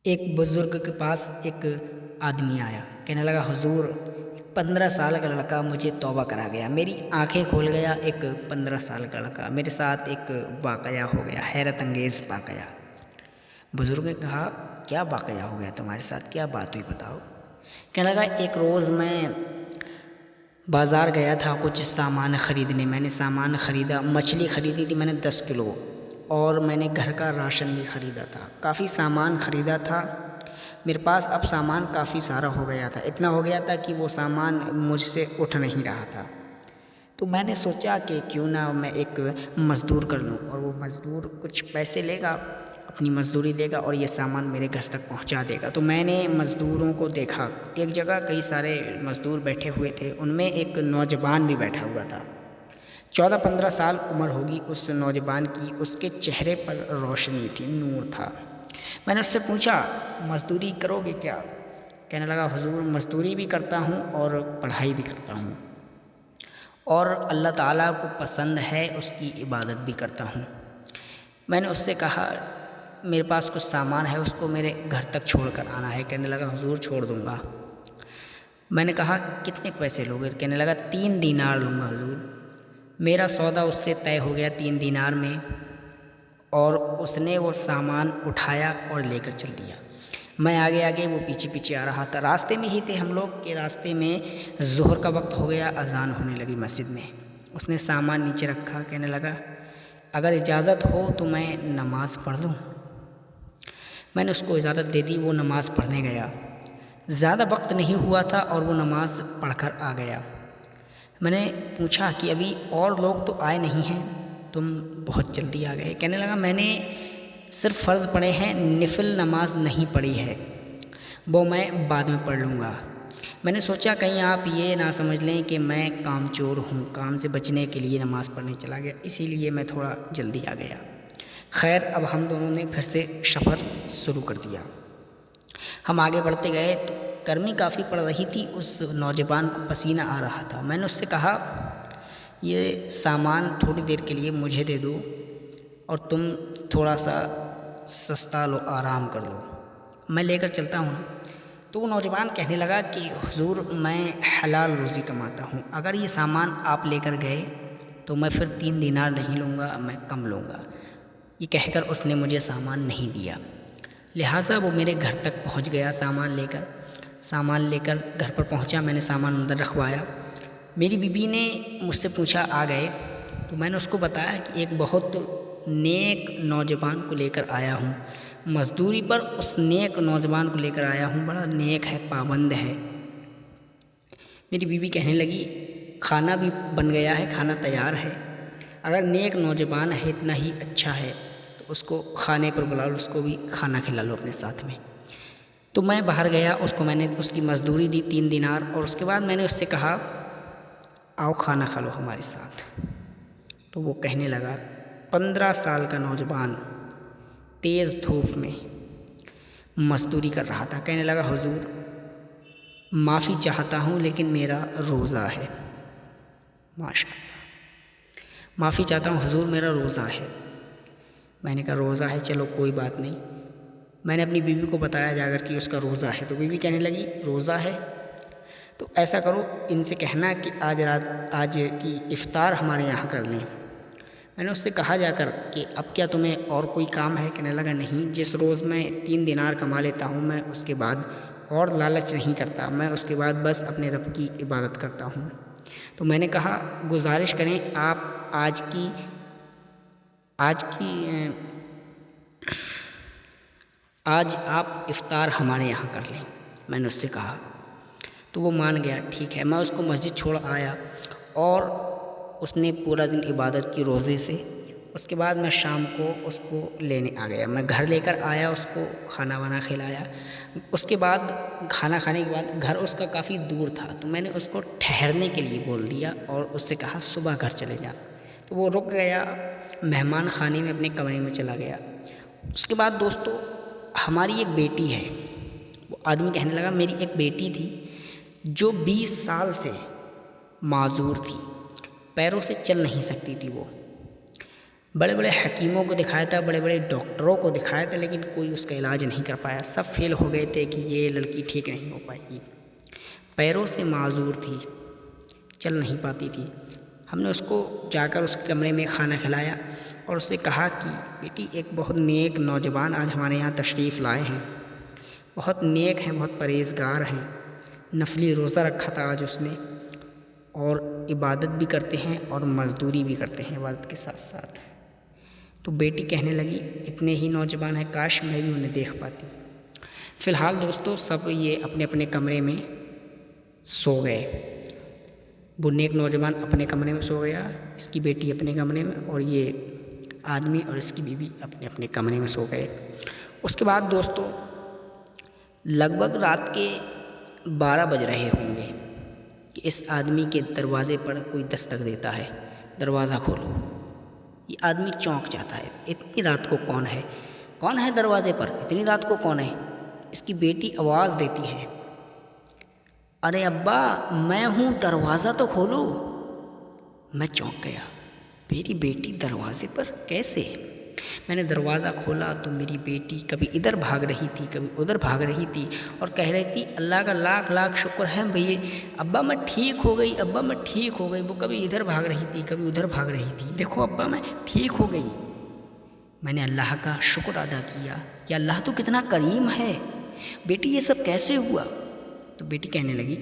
ایک بزرگ کے پاس ایک آدمی آیا، کہنے لگا حضور 15 سال کا لڑکا مجھے توبہ کرا گیا، میری آنکھیں کھول گیا۔ ایک 15 سال کا لڑکا، میرے ساتھ ایک واقعہ ہو گیا، حیرت انگیز واقعہ۔ بزرگ نے کہا کیا واقعہ ہو گیا تمہارے ساتھ، کیا بات ہوئی بتاؤ۔ کہنے لگا ایک روز میں بازار گیا تھا کچھ سامان خریدنے، میں نے سامان خریدا، مچھلی خریدی تھی میں نے 10 کلو، اور میں نے گھر کا راشن بھی خریدا تھا، کافی سامان خریدا تھا میرے پاس۔ اب سامان کافی سارا ہو گیا تھا، اتنا ہو گیا تھا کہ وہ سامان مجھ سے اٹھ نہیں رہا تھا۔ تو میں نے سوچا کہ کیوں نہ میں ایک مزدور کر لوں، اور وہ مزدور کچھ پیسے لے گا، اپنی مزدوری دے گا اور یہ سامان میرے گھر تک پہنچا دے گا۔ تو میں نے مزدوروں کو دیکھا، ایک جگہ کئی سارے مزدور بیٹھے ہوئے تھے، ان میں ایک نوجوان بھی بیٹھا ہوا تھا، 14-15 سال عمر ہوگی اس نوجوان کی، اس کے چہرے پر روشنی تھی، نور تھا۔ میں نے اس سے پوچھا مزدوری کرو گے کیا؟ کہنے لگا حضور مزدوری بھی کرتا ہوں اور پڑھائی بھی کرتا ہوں، اور اللہ تعالیٰ کو پسند ہے اس کی عبادت بھی کرتا ہوں۔ میں نے اس سے کہا میرے پاس کچھ سامان ہے، اس کو میرے گھر تک چھوڑ کر آنا ہے۔ کہنے لگا حضور چھوڑ دوں گا۔ میں نے کہا کتنے پیسے لوگے؟ کہنے لگا 3 دینار لوں گا حضور۔ میرا سودا اس سے طے ہو گیا 3 دینار میں، اور اس نے وہ سامان اٹھایا اور لے کر چل دیا۔ میں آگے آگے، وہ پیچھے پیچھے آ رہا تھا۔ راستے میں ہی تھے ہم لوگ کہ راستے میں ظہر کا وقت ہو گیا، اذان ہونے لگی مسجد میں۔ اس نے سامان نیچے رکھا، کہنے لگا اگر اجازت ہو تو میں نماز پڑھ لوں۔ میں نے اس کو اجازت دے دی، وہ نماز پڑھنے گیا۔ زیادہ وقت نہیں ہوا تھا اور وہ نماز پڑھ کر آ گیا۔ میں نے پوچھا کہ ابھی اور لوگ تو آئے نہیں ہیں، تم بہت جلدی آ گئے۔ کہنے لگا میں نے صرف فرض پڑھے ہیں، نفل نماز نہیں پڑھی ہے، وہ میں بعد میں پڑھ لوں گا۔ میں نے سوچا کہیں آپ یہ نہ سمجھ لیں کہ میں کام چور ہوں، کام سے بچنے کے لیے نماز پڑھنے چلا گیا، اسی لیے میں تھوڑا جلدی آ گیا۔ خیر اب ہم دونوں نے پھر سے سفر شروع کر دیا۔ ہم آگے بڑھتے گئے تو گرمی کافی پڑ رہی تھی، اس نوجوان کو پسینہ آ رہا تھا۔ میں نے اس سے کہا یہ سامان تھوڑی دیر کے لیے مجھے دے دو اور تم تھوڑا سا سستا لو، آرام کر لو، میں لے کر چلتا ہوں۔ تو وہ نوجوان کہنے لگا کہ حضور میں حلال روزی کماتا ہوں، اگر یہ سامان آپ لے کر گئے تو میں پھر 3 دینار نہیں لوں گا، میں کم لوں گا۔ یہ کہہ کر اس نے مجھے سامان نہیں دیا، لہٰذا وہ میرے گھر تک پہنچ گیا سامان لے کر گھر پر پہنچا۔ میں نے سامان اندر رکھوایا۔ میری بیوی نے مجھ سے پوچھا آ گئے؟ تو میں نے اس کو بتایا کہ ایک بہت نیک نوجوان کو لے کر آیا ہوں، مزدوری پر اس نیک نوجوان کو لے کر آیا ہوں، بڑا نیک ہے، پابند ہے۔ میری بیوی کہنے لگی کھانا بھی بن گیا ہے، کھانا تیار ہے، اگر نیک نوجوان ہے، اتنا ہی اچھا ہے تو اس کو کھانے پر بلا لو، اس کو بھی کھانا کھلا لو اپنے ساتھ میں۔ تو میں باہر گیا، اس کو میں نے اس کی مزدوری دی 3 دینار، اور اس کے بعد میں نے اس سے کہا آؤ کھانا کھا لو ہمارے ساتھ۔ تو وہ کہنے لگا 15 سال کا نوجوان تیز دھوپ میں مزدوری کر رہا تھا، کہنے لگا حضور معافی چاہتا ہوں لیکن میرا روزہ ہے۔ ماشاء اللہ، معافی چاہتا ہوں حضور میرا روزہ ہے۔ میں نے کہا روزہ ہے، چلو کوئی بات نہیں۔ میں نے اپنی بیوی کو بتایا جا کر کہ اس کا روزہ ہے، تو بیوی کہنے لگی روزہ ہے تو ایسا کرو ان سے کہنا کہ آج کی افطار ہمارے یہاں کر لیں۔ میں نے اس سے کہا جا کر کہ اب کیا تمہیں اور کوئی کام ہے؟ کہنے لگا نہیں، جس روز میں 3 دینار کما لیتا ہوں میں اس کے بعد اور لالچ نہیں کرتا، میں اس کے بعد بس اپنے رب کی عبادت کرتا ہوں۔ تو میں نے کہا گزارش کریں آپ آج آپ افطار ہمارے یہاں کر لیں، میں نے اس سے کہا۔ تو وہ مان گیا، ٹھیک ہے۔ میں اس کو مسجد چھوڑ آیا اور اس نے پورا دن عبادت کی روزے سے۔ اس کے بعد میں شام کو اس کو لینے آ گیا، میں گھر لے کر آیا، اس کو کھانا وانا کھلایا۔ اس کے بعد کھانا کھانے کے بعد گھر اس کا کافی دور تھا، تو میں نے اس کو ٹھہرنے کے لیے بول دیا اور اس سے کہا صبح گھر چلے جا۔ تو وہ رک گیا، مہمان خانے میں اپنے کمرے میں چلا گیا۔ اس کے بعد دوستو ہماری ایک بیٹی ہے، وہ آدمی کہنے لگا میری ایک بیٹی تھی جو 20 سال سے معذور تھی، پیروں سے چل نہیں سکتی تھی وہ، بڑے بڑے حکیموں کو دکھایا تھا، بڑے بڑے ڈاکٹروں کو دکھایا تھا، لیکن کوئی اس کا علاج نہیں کر پایا، سب فیل ہو گئے تھے کہ یہ لڑکی ٹھیک نہیں ہو پائے گی، پیروں سے معذور تھی، چل نہیں پاتی تھی۔ ہم نے اس کو جا کر اس کمرے میں کھانا کھلایا اور اس سے کہا کہ بیٹی ایک بہت نیک نوجوان آج ہمارے یہاں تشریف لائے ہیں، بہت نیک ہیں، بہت پرہیزگار ہیں، نفلی روزہ رکھا تھا آج اس نے، اور عبادت بھی کرتے ہیں اور مزدوری بھی کرتے ہیں عبادت کے ساتھ ساتھ۔ تو بیٹی کہنے لگی اتنے ہی نوجوان ہیں، کاش میں بھی انہیں دیکھ پاتی۔ فی الحال دوستو سب یہ اپنے اپنے کمرے میں سو گئے، وہ نیک نوجوان اپنے کمرے میں سو گیا، اس کی بیٹی اپنے کمرے میں، اور یہ آدمی اور اس کی بیوی اپنے اپنے کمرے میں سو گئے۔ اس کے بعد دوستو لگ بھگ رات کے 12 بج رہے ہوں گے کہ اس آدمی کے دروازے پر کوئی دستک دیتا ہے، دروازہ کھولو۔ یہ آدمی چونک جاتا ہے، اتنی رات کو کون ہے دروازے پر، اتنی رات کو کون ہے؟ اس کی بیٹی آواز دیتی ہے، ارے ابا میں ہوں، دروازہ تو کھولو۔ میں چونک گیا، میری بیٹی دروازے پر کیسے؟ میں نے دروازہ کھولا تو میری بیٹی کبھی ادھر بھاگ رہی تھی، کبھی ادھر بھاگ رہی تھی، اور کہہ رہی تھی اللہ کا لاکھ لاکھ شکر ہے بھئی ابا میں ٹھیک ہو گئی، ابا میں ٹھیک ہو گئی۔ وہ کبھی ادھر بھاگ رہی تھی، کبھی ادھر بھاگ رہی تھی، دیکھو ابا میں ٹھیک ہو گئی۔ میں نے اللہ کا شکر ادا کیا کہ اللہ تو کتنا کریم ہے، بیٹی یہ سب کیسے ہوا؟ تو بیٹی کہنے لگی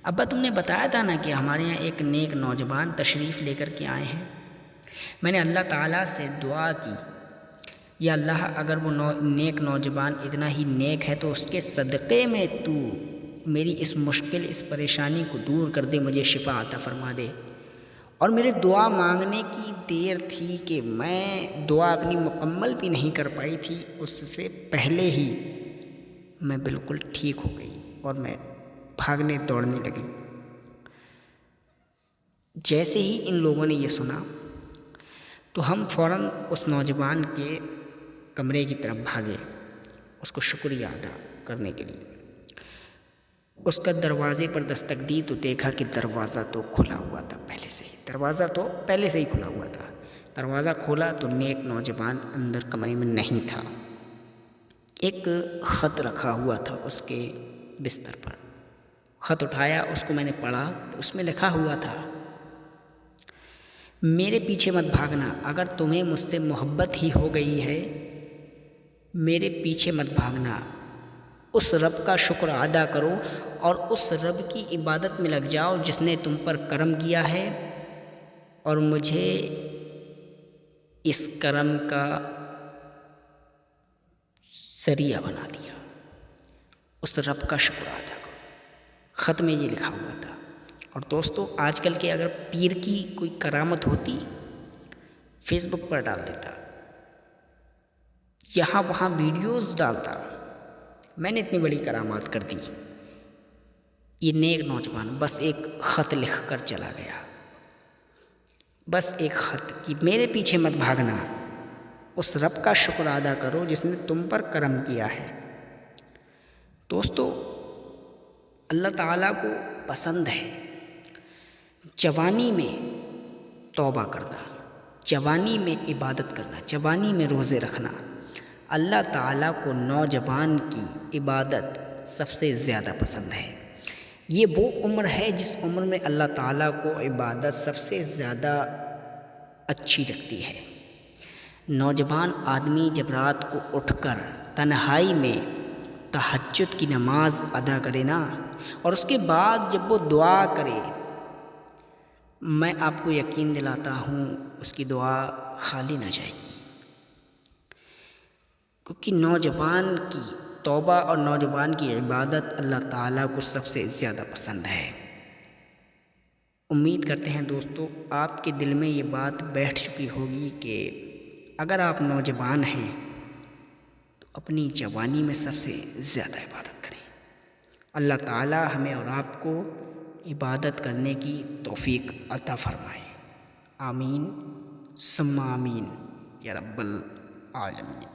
ابا تم نے بتایا تھا نا کہ ہمارے یہاں ایک نیک نوجوان تشریف لے کر کے آئے ہیں، میں نے اللہ تعالیٰ سے دعا کی یا اللہ اگر وہ نیک نوجوان اتنا ہی نیک ہے تو اس کے صدقے میں تو میری اس مشکل اس پریشانی کو دور کر دے، مجھے شفا عطا فرما دے۔ اور میرے دعا مانگنے کی دیر تھی کہ میں دعا اپنی مکمل بھی نہیں کر پائی تھی، اس سے پہلے ہی میں بالکل ٹھیک ہو گئی اور میں بھاگنے دوڑنے لگی۔ جیسے ہی ان لوگوں نے یہ سنا تو ہم فوراً اس نوجوان کے کمرے کی طرف بھاگے، اس کو شکریہ ادا کرنے کے لیے۔ اس کا دروازے پر دستک دی تو دیکھا کہ دروازہ تو کھلا ہوا تھا، دروازہ تو پہلے سے ہی کھلا ہوا تھا۔ دروازہ کھولا تو نیک نوجوان اندر کمرے میں نہیں تھا، ایک خط رکھا ہوا تھا اس کے بستر پر۔ خط اٹھایا، اس کو میں نے پڑھا تو اس میں لکھا ہوا تھا میرے پیچھے مت بھاگنا، اگر تمہیں مجھ سے محبت ہی ہو گئی ہے میرے پیچھے مت بھاگنا، اس رب کا شکر ادا کرو اور اس رب کی عبادت میں لگ جاؤ جس نے تم پر کرم کیا ہے اور مجھے اس کرم کا ذریعہ بنا دیا، اس رب کا شکر ادا کرو۔ خط میں یہ لکھا ہوا تھا۔ اور دوستو آج کل کے اگر پیر کی کوئی کرامت ہوتی فیس بک پر ڈال دیتا، یہاں وہاں ویڈیوز ڈالتا، میں نے اتنی بڑی کرامات کر دی، یہ نیک نوجوان بس ایک خط لکھ کر چلا گیا، بس ایک خط کہ میرے پیچھے مت بھاگنا، اس رب کا شکر ادا کرو جس نے تم پر کرم کیا ہے۔ دوستو اللہ تعالیٰ کو پسند ہے جوانی میں توبہ کرنا، جوانی میں عبادت کرنا، جوانی میں روزے رکھنا۔ اللہ تعالیٰ کو نوجوان کی عبادت سب سے زیادہ پسند ہے۔ یہ وہ عمر ہے جس عمر میں اللہ تعالیٰ کو عبادت سب سے زیادہ اچھی لگتی ہے۔ نوجوان آدمی جب رات کو اٹھ کر تنہائی میں تہجد کی نماز ادا کرے نا، اور اس کے بعد جب وہ دعا کرے، میں آپ کو یقین دلاتا ہوں اس کی دعا خالی نہ جائے گی، کیونکہ نوجوان کی توبہ اور نوجوان کی عبادت اللہ تعالیٰ کو سب سے زیادہ پسند ہے۔ امید کرتے ہیں دوستو آپ کے دل میں یہ بات بیٹھ چکی ہوگی کہ اگر آپ نوجوان ہیں تو اپنی جوانی میں سب سے زیادہ عبادت کریں۔ اللہ تعالیٰ ہمیں اور آپ کو عبادت کرنے کی توفیق عطا فرمائے، آمین ثم آمین یا رب العالمین۔